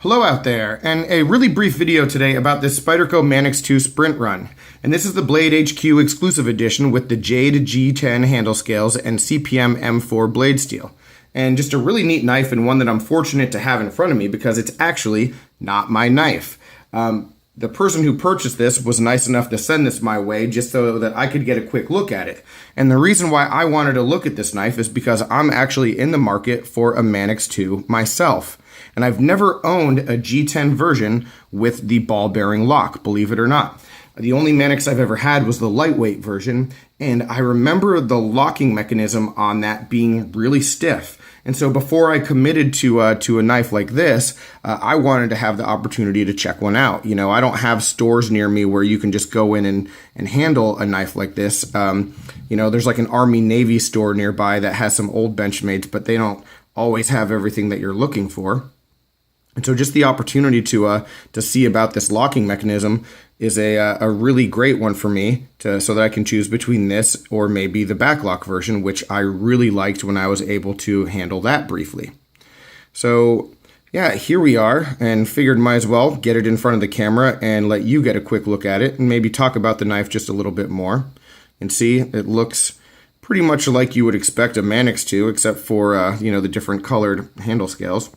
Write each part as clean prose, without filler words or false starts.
Hello out there, and a really brief video today about this Spyderco Manix 2 Sprint Run. And this is the Blade HQ exclusive edition with the Jade G10 handle scales and CPM M4 blade steel. And just a really neat knife, and one that I'm fortunate to have in front of me because it's actually not my knife. The person who purchased this was nice enough to send this my way just so that I could get a quick look at it. And the reason why I wanted to look at this knife is because I'm actually in the market for a Manix 2 myself. And I've never owned a G10 version with the ball bearing lock, believe it or not. The only Manix I've ever had was the lightweight version, and I remember the locking mechanism on that being really stiff. And so before I committed to a knife like this, I wanted to have the opportunity to check one out. You know, I don't have stores near me where you can just go in and handle a knife like this. You know, there's like an Army Navy store nearby that has some old Benchmates, but they don't always have everything that you're looking for. And so just the opportunity to see about this locking mechanism is a really great one for me so that I can choose between this or maybe the backlock version, which I really liked when I was able to handle that briefly. So yeah, here we are, and figured might as well get it in front of the camera and let you get a quick look at it and maybe talk about the knife just a little bit more. And see, it looks pretty much like you would expect a Manix to, except for you know, the different colored handle scales.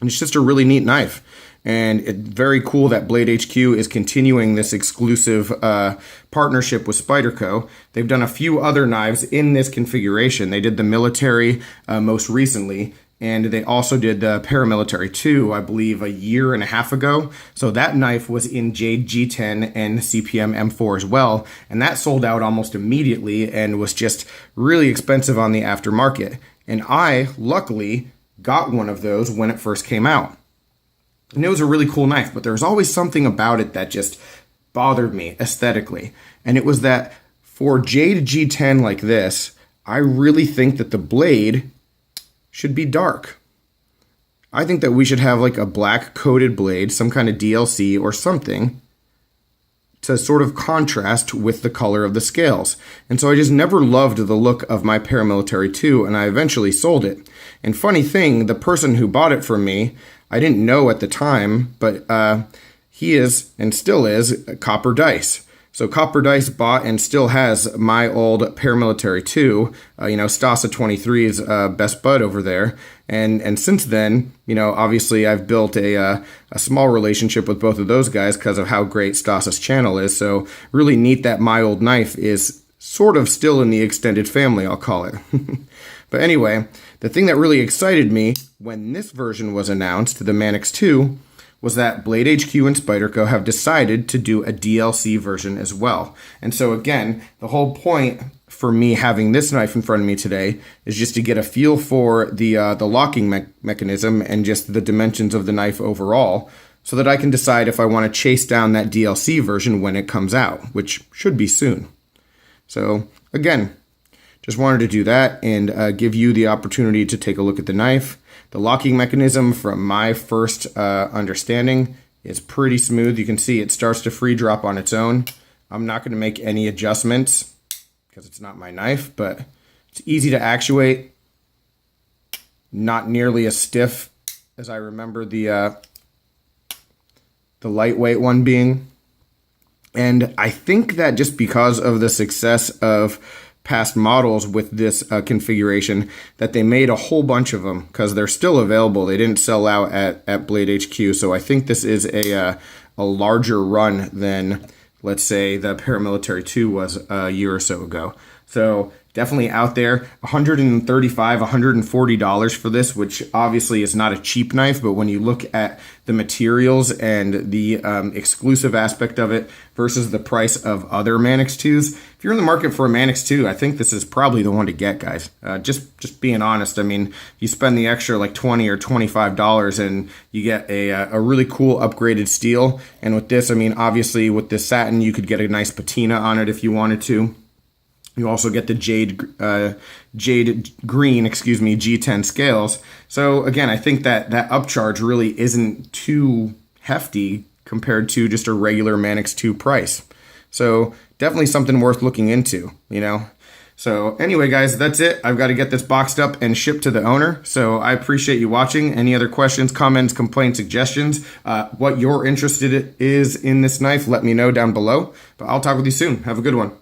And it's just a really neat knife, and it's very cool that Blade HQ is continuing this exclusive partnership with Spyderco. They've done a few other knives in this configuration. They did the military most recently, and they also did the paramilitary 2, I believe, a year and a half ago. So that knife was in Jade G10 and CPM M4 as well, and that sold out almost immediately and was just really expensive on the aftermarket. And I, luckily, got one of those when it first came out. And it was a really cool knife, but there was always something about it that just bothered me aesthetically. And it was that for Jade G10 like this, I really think that the blade should be dark. I think that we should have like a black coated blade, some kind of DLC or something, to sort of contrast with the color of the scales. And so I just never loved the look of my paramilitary 2, and I eventually sold it. And funny thing, the person who bought it from me, I didn't know at the time, but he is, and still is, Copper Dice. So Copper Dice bought and still has my old paramilitary 2, you know, Stasa 23's best bud over there. And since then, you know, obviously I've built a small relationship with both of those guys because of how great Stasa's channel is. So really neat that my old knife is sort of still in the extended family, I'll call it. But anyway, the thing that really excited me when this version was announced, the Manix 2, was that Blade HQ and Spyderco have decided to do a DLC version as well. And so again, the whole point for me having this knife in front of me today is just to get a feel for the locking mechanism and just the dimensions of the knife overall, so that I can decide if I want to chase down that DLC version when it comes out, which should be soon. So again, just wanted to do that and give you the opportunity to take a look at the knife. The locking mechanism, from my first understanding, is pretty smooth. You can see it starts to free drop on its own. I'm not going to make any adjustments because it's not my knife, but it's easy to actuate. Not nearly as stiff as I remember the lightweight one being. And I think that just because of the success of past models with this configuration, that they made a whole bunch of them because they're still available. They didn't sell out at Blade HQ. So I think this is a larger run than, let's say, the paramilitary 2 was a year or so ago. So definitely out there. $135, $140 for this, which obviously is not a cheap knife, but when you look at the materials and the exclusive aspect of it versus the price of other Manix 2s, if you're in the market for a Manix 2, I think this is probably the one to get, guys. Just being honest, I mean, you spend the extra like $20 or $25 and you get a really cool upgraded steel. And with this, I mean, obviously with this satin, you could get a nice patina on it if you wanted to. You also get the Jade green, G10 scales. So again, I think that upcharge really isn't too hefty compared to just a regular Manix 2 price. So definitely something worth looking into, you know. So anyway, guys, that's it. I've got to get this boxed up and shipped to the owner. So I appreciate you watching. Any other questions, comments, complaints, suggestions, what you're interested is in this knife, let me know down below. But I'll talk with you soon. Have a good one.